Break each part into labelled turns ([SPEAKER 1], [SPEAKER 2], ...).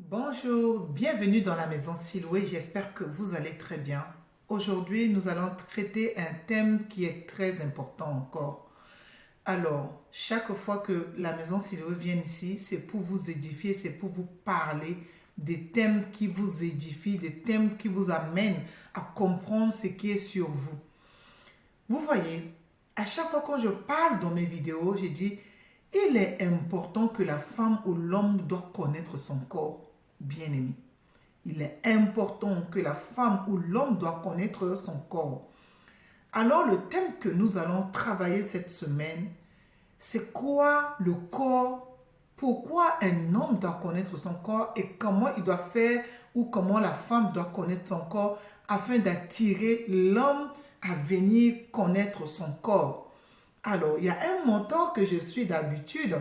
[SPEAKER 1] Bonjour, bienvenue dans la maison Siloué, j'espère que vous allez très bien. Aujourd'hui, nous allons traiter un thème qui est très important encore. Alors, chaque fois que la maison Siloué vient ici, c'est pour vous édifier, c'est pour vous parler des thèmes qui vous édifient, des thèmes qui vous amènent à comprendre ce qui est sur vous. Vous voyez, à chaque fois que je parle dans mes vidéos, je dis, il est important que la femme ou l'homme doit connaître son corps, bien-aimé. Il est important que la femme ou l'homme doit connaître son corps. Alors, le thème que nous allons travailler cette semaine, c'est quoi le corps? Pourquoi un homme doit connaître son corps et comment il doit faire ou comment la femme doit connaître son corps afin d'attirer l'homme à venir connaître son corps. Alors, il y a un mentor que je suis d'habitude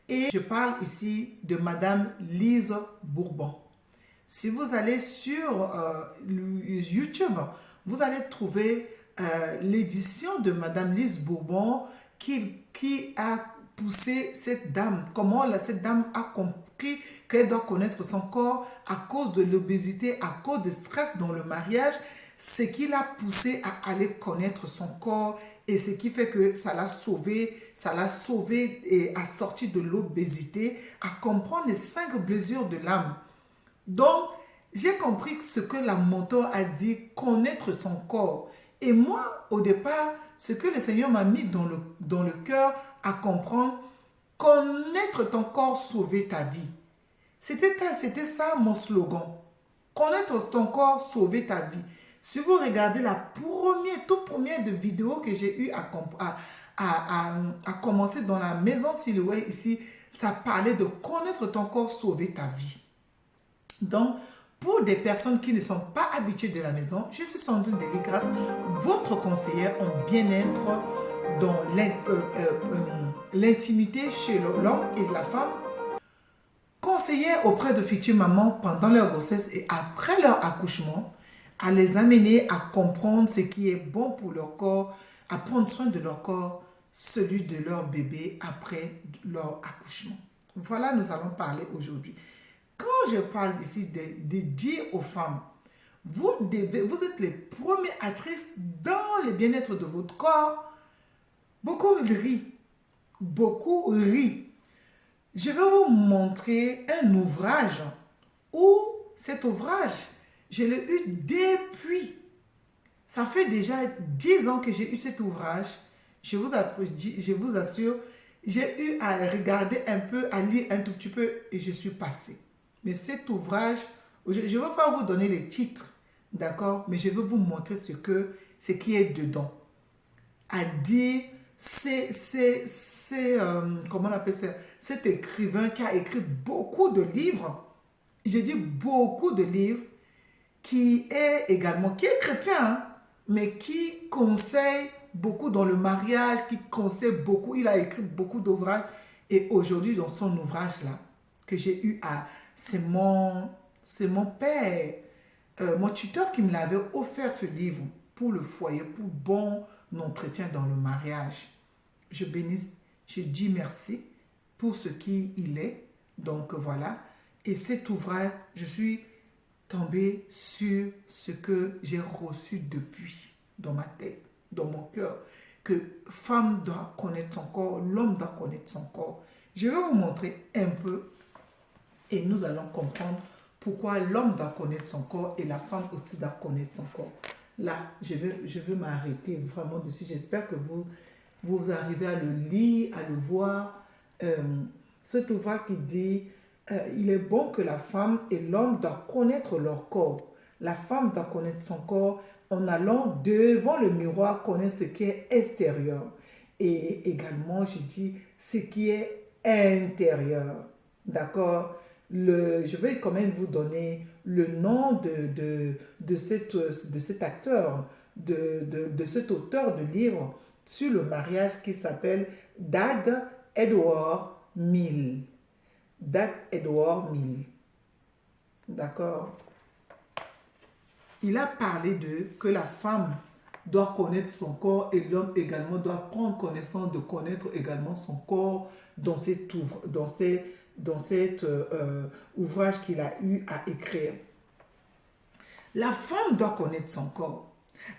[SPEAKER 1] et je parle ici de Madame Lise Bourbon. Si vous allez sur YouTube, vous allez trouver l'édition de Madame Lise Bourbon qui a poussé cette dame, comment cette dame a compris qu'elle doit connaître son corps à cause de l'obésité, à cause du stress dans le mariage, ce qui l'a poussé à aller connaître son corps et ce qui fait que ça l'a sauvé et a sorti de l'obésité, à comprendre les 5 blessures de l'âme. Donc, j'ai compris ce que la mentor a dit, connaître son corps. Et moi, au départ, ce que le Seigneur m'a mis dans le cœur à comprendre, connaître ton corps, sauver ta vie. C'était ça mon slogan. Connaître ton corps, sauver ta vie. Si vous regardez la toute première vidéo que j'ai eu à commencer dans la maison Siloué ici, ça parlait de connaître ton corps, sauver ta vie. Donc, pour des personnes qui ne sont pas habituées de la maison, je suis Sandrine Deligras, votre conseillère en bien-être dans l'intimité chez l'homme et la femme, conseillère auprès de futures mamans pendant leur grossesse et après leur accouchement, à les amener à comprendre ce qui est bon pour leur corps, à prendre soin de leur corps, celui de leur bébé après leur accouchement. Voilà, nous allons parler aujourd'hui. Quand je parle ici de dire aux femmes, vous êtes les premières actrices dans le bien-être de votre corps. Beaucoup rient. Beaucoup rient. Je vais vous montrer un ouvrage où cet ouvrage, je l'ai eu depuis. Ça fait déjà 10 ans que j'ai eu cet ouvrage. Je vous assure, j'ai eu à regarder un peu, à lire un tout petit peu et je suis passée. Mais cet ouvrage, je ne vais pas vous donner les titres, d'accord? Mais je vais vous montrer ce qui est dedans. À dire, comment on appelle ça? Cet écrivain qui a écrit beaucoup de livres, j'ai dit beaucoup de livres, qui est chrétien, hein, mais qui conseille beaucoup dans le mariage, qui conseille beaucoup, il a écrit beaucoup d'ouvrages. Et aujourd'hui, dans son ouvrage-là, que j'ai eu c'est mon père, mon tuteur qui me l'avait offert ce livre pour le foyer, pour bon entretien dans le mariage. Je bénis, je dis merci pour ce qu'il est. Donc voilà. Et cet ouvrage, je suis tombée sur ce que j'ai reçu depuis dans ma tête, dans mon cœur. Que femme doit connaître son corps, l'homme doit connaître son corps. Je vais vous montrer un peu. Et nous allons comprendre pourquoi l'homme doit connaître son corps et la femme aussi doit connaître son corps. Là, je veux m'arrêter vraiment dessus. J'espère que vous arrivez à le lire, à le voir. Cet ouvrage qui dit, il est bon que la femme et l'homme doivent connaître leur corps. La femme doit connaître son corps en allant devant le miroir, connaître ce qui est extérieur. Et également, je dis ce qui est intérieur. D'accord? Je vais quand même vous donner le nom de cet acteur, de cet auteur de livre sur le mariage qui s'appelle Dag Edward Mill. Dag Edward Mill. D'accord? Il a parlé que la femme doit connaître son corps et l'homme également doit prendre connaissance de connaître également son corps dans dans cet ouvrage qu'il a eu à écrire. La femme doit connaître son corps.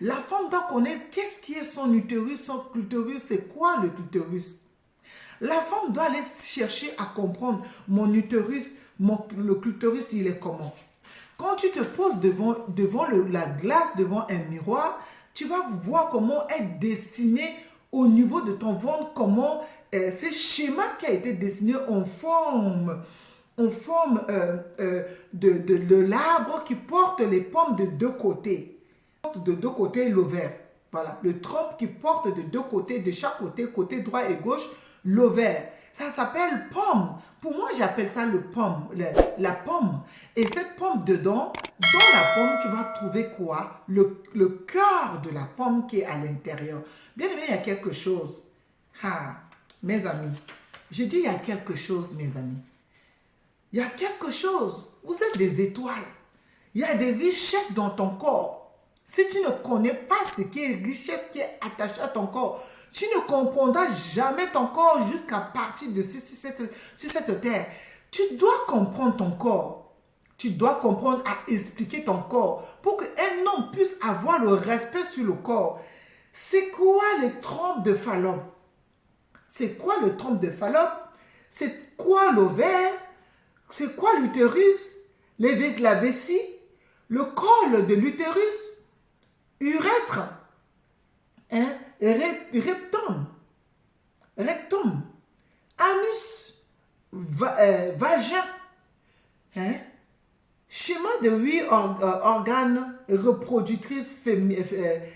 [SPEAKER 1] La femme doit connaître qu'est-ce qui est son utérus, son clitoris, c'est quoi le clitoris. La femme doit aller chercher à comprendre mon utérus, le clitoris, il est comment. Quand tu te poses devant la glace, devant un miroir, tu vas voir comment est dessiné au niveau de ton ventre, comment ce schéma qui a été dessiné en forme de l'arbre qui porte les pommes de deux côtés. De deux côtés l'ovaire. Voilà, le tronc qui porte de deux côtés, de chaque côté, côté droit et gauche, l'ovaire. Ça s'appelle pomme. Pour moi, j'appelle ça la pomme. Et cette pomme dedans, dans la pomme, tu vas trouver quoi? Le cœur de la pomme qui est à l'intérieur. Bien aimé, il y a quelque chose. Ah, mes amis. Je dis il y a quelque chose, mes amis. Il y a quelque chose. Vous êtes des étoiles. Il y a des richesses dans ton corps. Si tu ne connais pas ce qui est richesse qui est attachée à ton corps, tu ne comprendras jamais ton corps jusqu'à partir de sur cette terre. Tu dois comprendre ton corps. Tu dois comprendre à expliquer ton corps pour qu'un homme puisse avoir le respect sur le corps. C'est quoi les trompes de Fallope? C'est quoi le trompe de Fallope? C'est quoi l'ovaire? C'est quoi l'utérus? La vessie? Le col de l'utérus? Urètre? Hein? Rectum, anus, vagin, hein? Schéma de 8 organes reproductrices femelles,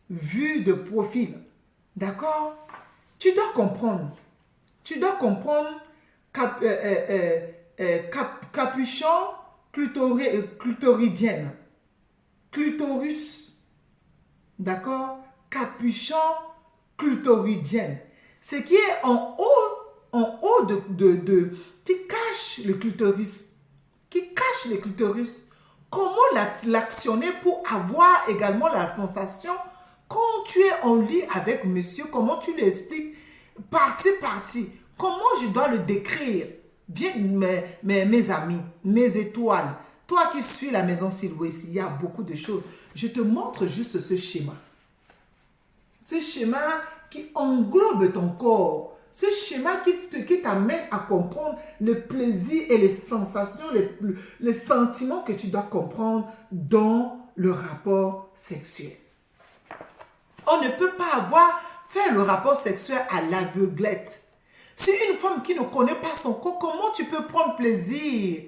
[SPEAKER 1] vue de profil. D'accord? Tu dois comprendre. Tu dois comprendre capuchon clitoridienne. Clitorus, d'accord, capuchon clitoridienne. Ce qui est en haut qui cache le clitoris, Comment l'actionner pour avoir également la sensation quand tu es en lit avec monsieur, comment tu lui expliques partie. Comment je dois le décrire? Bien, mes amis, mes étoiles. Toi qui suis la maison Siloué, il y a beaucoup de choses. Je te montre juste ce schéma. Ce schéma qui englobe ton corps. Ce schéma qui t'amène à comprendre le plaisir et les sensations, les sentiments que tu dois comprendre dans le rapport sexuel. On ne peut pas faire le rapport sexuel à l'aveuglette. Si une femme qui ne connaît pas son corps, comment tu peux prendre plaisir?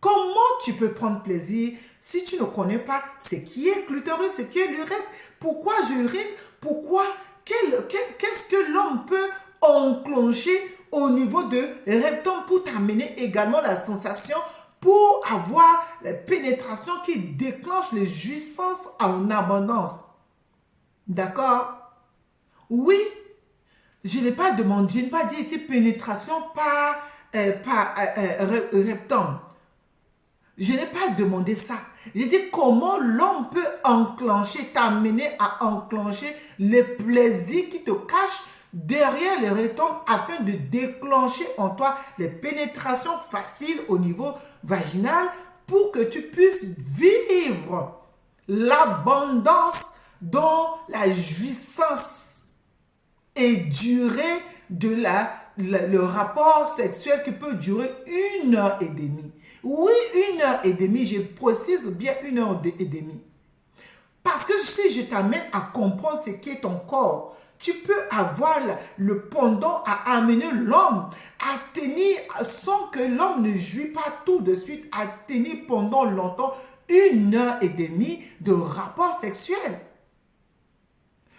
[SPEAKER 1] Comment tu peux prendre plaisir si tu ne connais pas ce qui est clitoris, ce qui est l'urètre? Pourquoi j'urine? Pourquoi? Qu'est-ce que l'homme peut enclencher au niveau de rectum pour t'amener également la sensation, pour avoir la pénétration qui déclenche les jouissances en abondance? D'accord? Oui, je n'ai pas demandé, je n'ai pas dit ici pénétration par rectum. Je n'ai pas demandé ça. J'ai dit comment l'homme peut enclencher, t'amener à enclencher les plaisirs qui te cachent derrière le rectum afin de déclencher en toi les pénétrations faciles au niveau vaginal pour que tu puisses vivre l'abondance dans la jouissance et durée de le rapport sexuel qui peut durer 1h30. Oui, 1h30, je précise bien 1h30. Parce que si je t'amène à comprendre ce qu'est ton corps, tu peux avoir le pendant à amener l'homme à tenir sans que l'homme ne jouit pas tout de suite, à tenir pendant longtemps 1h30 de rapport sexuel.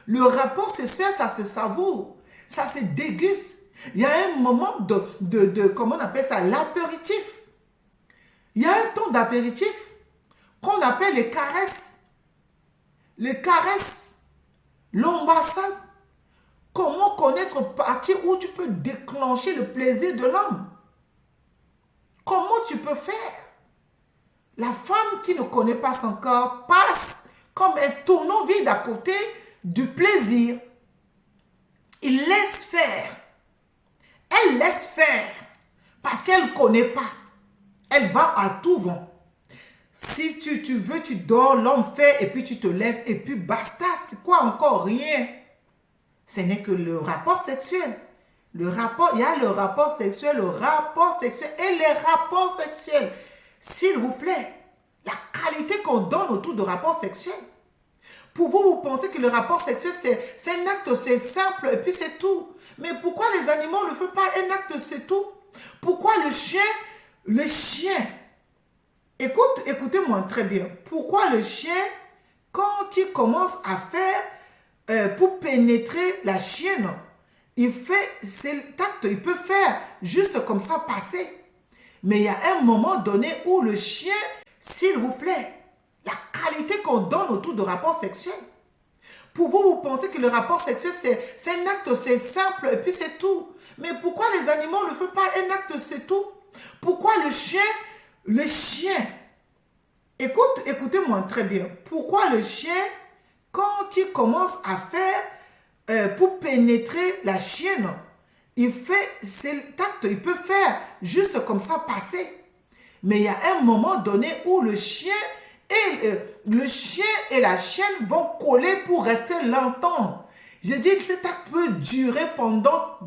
[SPEAKER 1] Le rapport sexuel, ça se savoure, ça se déguste. Il y a un moment comment on appelle ça, l'apéritif. Il y a un temps d'apéritif qu'on appelle les caresses. Les caresses, l'ambassade. Comment connaître partie où tu peux déclencher le plaisir de l'homme? Comment tu peux faire? La femme qui ne connaît pas son corps passe comme un tournevis à côté du plaisir. Il laisse faire. Elle laisse faire parce qu'elle ne connaît pas. Elle va à tout vent. Si tu veux, tu dors, l'homme fait et puis tu te lèves et puis basta. C'est quoi encore? Rien. Ce n'est que le rapport sexuel. Il y a le rapport sexuel et les rapports sexuels. S'il vous plaît, la qualité qu'on donne autour de rapports sexuels. Pour vous, vous pensez que le rapport sexuel, c'est un acte, c'est simple et puis c'est tout. Mais pourquoi les animaux ne le font pas un acte, c'est tout? Pourquoi le chien, écoutez-moi très bien. Pourquoi le chien, quand il commence à faire, pour pénétrer la chienne, il fait cet acte, il peut faire juste comme ça passer. Mais il y a un moment donné où le chien, s'il vous plaît, la qualité qu'on donne autour de rapports sexuels. Pour vous, vous pensez que le rapport sexuel, c'est un acte, c'est simple et puis c'est tout. Mais pourquoi les animaux ne font pas un acte, c'est tout? Pourquoi le chien, écoutez-moi très bien. Pourquoi le chien, quand il commence à faire, pour pénétrer la chienne, il fait cet acte, il peut faire juste comme ça passer. Mais il y a un moment donné où le chien et la chienne vont coller pour rester longtemps. J'ai dit que cet acte peut durer pendant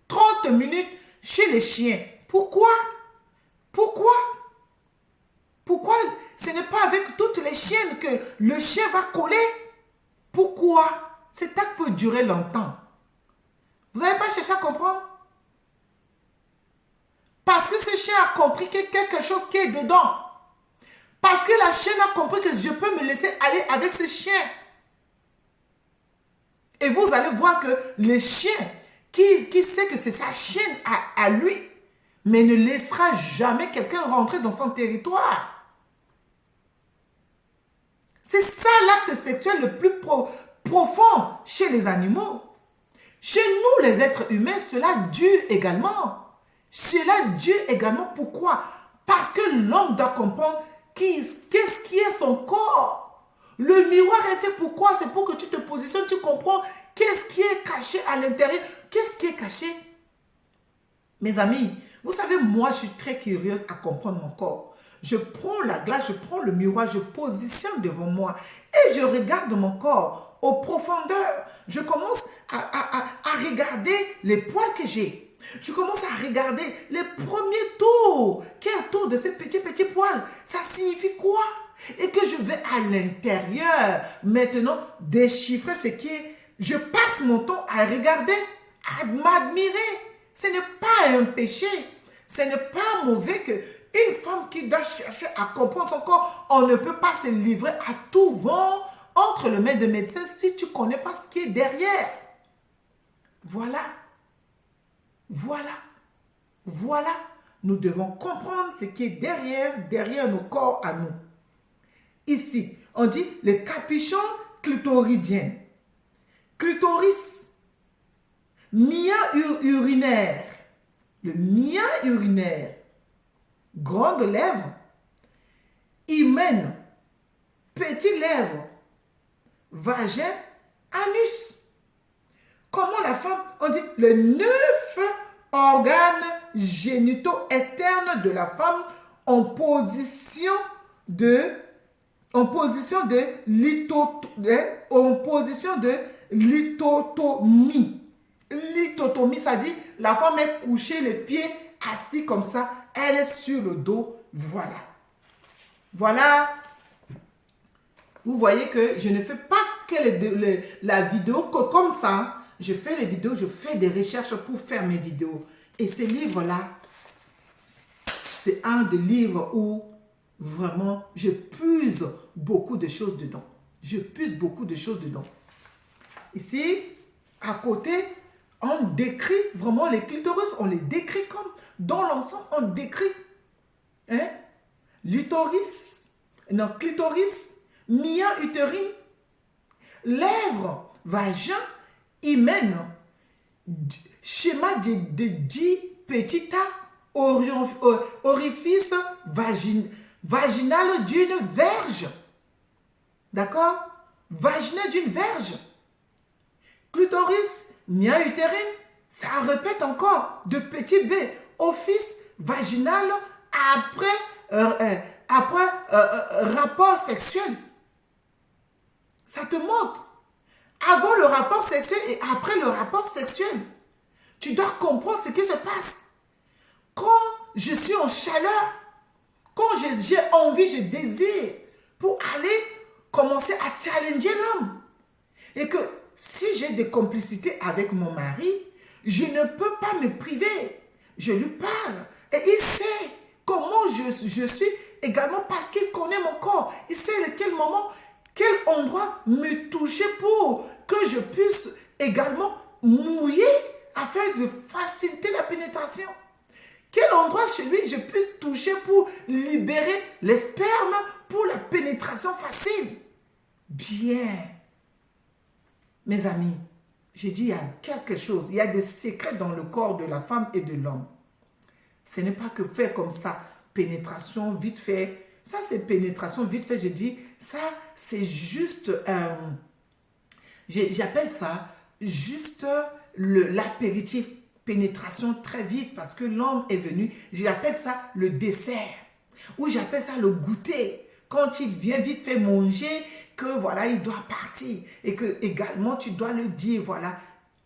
[SPEAKER 1] 30 minutes chez les chiens. Pourquoi? Pourquoi ce n'est pas avec toutes les chiennes que le chien va coller? Pourquoi? Cet acte peut durer longtemps. Vous n'avez pas cherché à comprendre? Parce que ce chien a compris qu'il y a quelque chose qui est dedans. Parce que la chienne a compris que je peux me laisser aller avec ce chien. Et vous allez voir que le chien, qui sait que c'est sa chienne à lui, mais ne laissera jamais quelqu'un rentrer dans son territoire. C'est ça l'acte sexuel le plus profond chez les animaux. Chez nous, les êtres humains, cela dure également. Cela dure également. Pourquoi? Parce que l'homme doit comprendre qu'est-ce qui est son corps. Le miroir est fait pourquoi? C'est pour que tu te positionnes, tu comprends qu'est-ce qui est caché à l'intérieur. Qu'est-ce qui est caché? Mes amis, vous savez, moi, je suis très curieuse à comprendre mon corps. Je prends la glace, je prends le miroir, je positionne devant moi et je regarde mon corps aux profondeurs. Je commence à regarder les poils que j'ai. Je commence à regarder les premiers tours qui est autour de ces petits poils. Ça signifie quoi? Et que je vais à l'intérieur maintenant déchiffrer ce qui est. Je passe mon temps à regarder, à m'admirer. Ce n'est pas un péché. Ce n'est pas mauvais qu'une femme qui doit chercher à comprendre son corps, on ne peut pas se livrer à tout vent entre les mains de médecins si tu ne connais pas ce qui est derrière. Voilà. Nous devons comprendre ce qui est derrière nos corps à nous. Ici, on dit le capuchon clitoridien. Clitoris, mia urinaire. Le mia urinaire, grande lèvre, hymen, petit lèvre, vagin, anus. Comment la femme, on dit les 9 organes génitaux externes de la femme en position de lithotomie. Lithotomie, ça dit la femme est couchée, les pieds assis comme ça, elle est sur le dos. Voilà. Vous voyez que je ne fais pas que la vidéo que comme ça. Je fais les vidéos, je fais des recherches pour faire mes vidéos. Et ces livres-là, c'est un des livres où vraiment je puise beaucoup de choses dedans. Ici, à côté, on décrit vraiment les clitoris, on les décrit comme dans l'ensemble, on décrit clitoris, mia utérine, lèvres, vagin, hymen, schéma de 10 petits orifices vaginal d'une verge. D'accord? Vaginal d'une verge. Clitoris, mia utérine, Ça répète encore de petit b, orifice vaginal après rapport sexuel. Ça te montre. Avant le rapport sexuel et après le rapport sexuel. Tu dois comprendre ce qui se passe. Quand je suis en chaleur, quand j'ai envie, je désire pour aller commencer à challenger l'homme. Et que si j'ai des complicités avec mon mari, je ne peux pas me priver. Je lui parle. Et il sait comment je suis également parce qu'il connaît mon corps. Il sait à quel moment, quel endroit me toucher pour que je puisse également mouiller afin de faciliter la pénétration. Quel endroit chez lui je puisse toucher pour libérer les spermes pour la pénétration facile. Bien. Mes amis, j'ai dit il y a quelque chose, il y a des secrets dans le corps de la femme et de l'homme. Ce n'est pas que faire comme ça, pénétration vite fait. Ça, c'est pénétration vite fait, j'ai dit. Ça, c'est juste, j'appelle ça juste l'apéritif. Pénétration très vite parce que l'homme est venu. J'appelle ça le dessert. Ou j'appelle ça le goûter. Quand il vient vite fait manger, que voilà, il doit partir. Et que également, tu dois lui dire, voilà,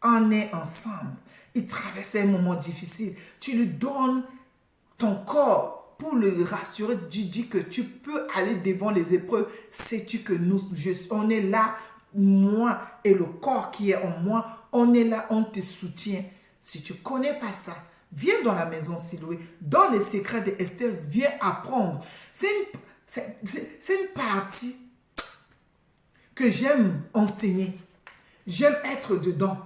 [SPEAKER 1] on est ensemble. Il traversait un moment difficile. Tu lui donnes ton corps pour le rassurer. Tu dis que tu peux aller devant les épreuves. Sais-tu que on est là, moi et le corps qui est en moi, on est là, on te soutient. Si tu ne connais pas ça, viens dans la maison Siloué. Dans les secrets d'Esther, viens apprendre. C'est une partie que j'aime enseigner. J'aime être dedans.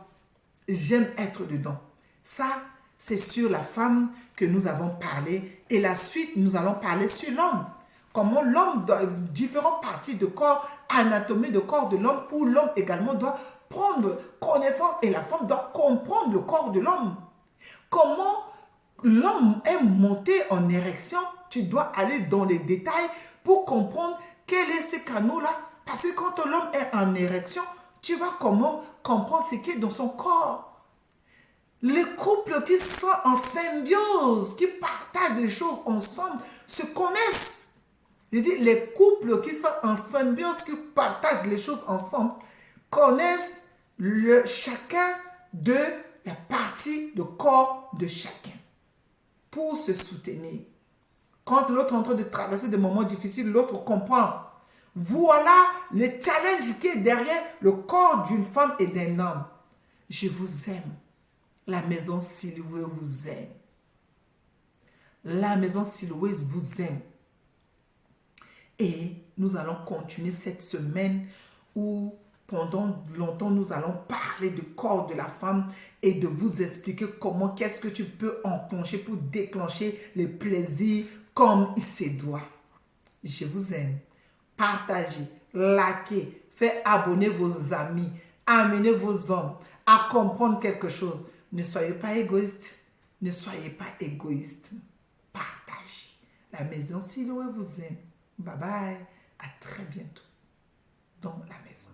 [SPEAKER 1] J'aime être dedans. Ça, c'est sur la femme que nous avons parlé. Et la suite, nous allons parler sur l'homme. Comment l'homme, dans différentes parties de corps, anatomie de corps de l'homme, où l'homme également doit prendre connaissance et la femme doit comprendre le corps de l'homme. Comment l'homme est monté en érection, tu dois aller dans les détails pour comprendre quels sont ces canaux-là. Parce que quand l'homme est en érection, tu vas comment comprendre ce qui est dans son corps. Les couples qui sont en symbiose, qui partagent les choses ensemble, se connaissent. Je dis, les couples qui sont en symbiose, qui partagent les choses ensemble, connaissent chacun de la partie de corps de chacun pour se soutenir. Quand l'autre est en train de traverser des moments difficiles, l'autre comprend. Voilà le challenge qui est derrière le corps d'une femme et d'un homme. Je vous aime. La maison Siloué vous aime. La maison Siloué vous aime. Et nous allons continuer cette semaine où pendant longtemps, nous allons parler du corps de la femme et de vous expliquer comment, qu'est-ce que tu peux enclencher pour déclencher les plaisirs comme il se doit. Je vous aime. Partagez, likez, faites abonner vos amis, amenez vos hommes à comprendre quelque chose. Ne soyez pas égoïste. Ne soyez pas égoïste. Partagez. La maison Siloué vous aime. Bye bye. À très bientôt dans la maison.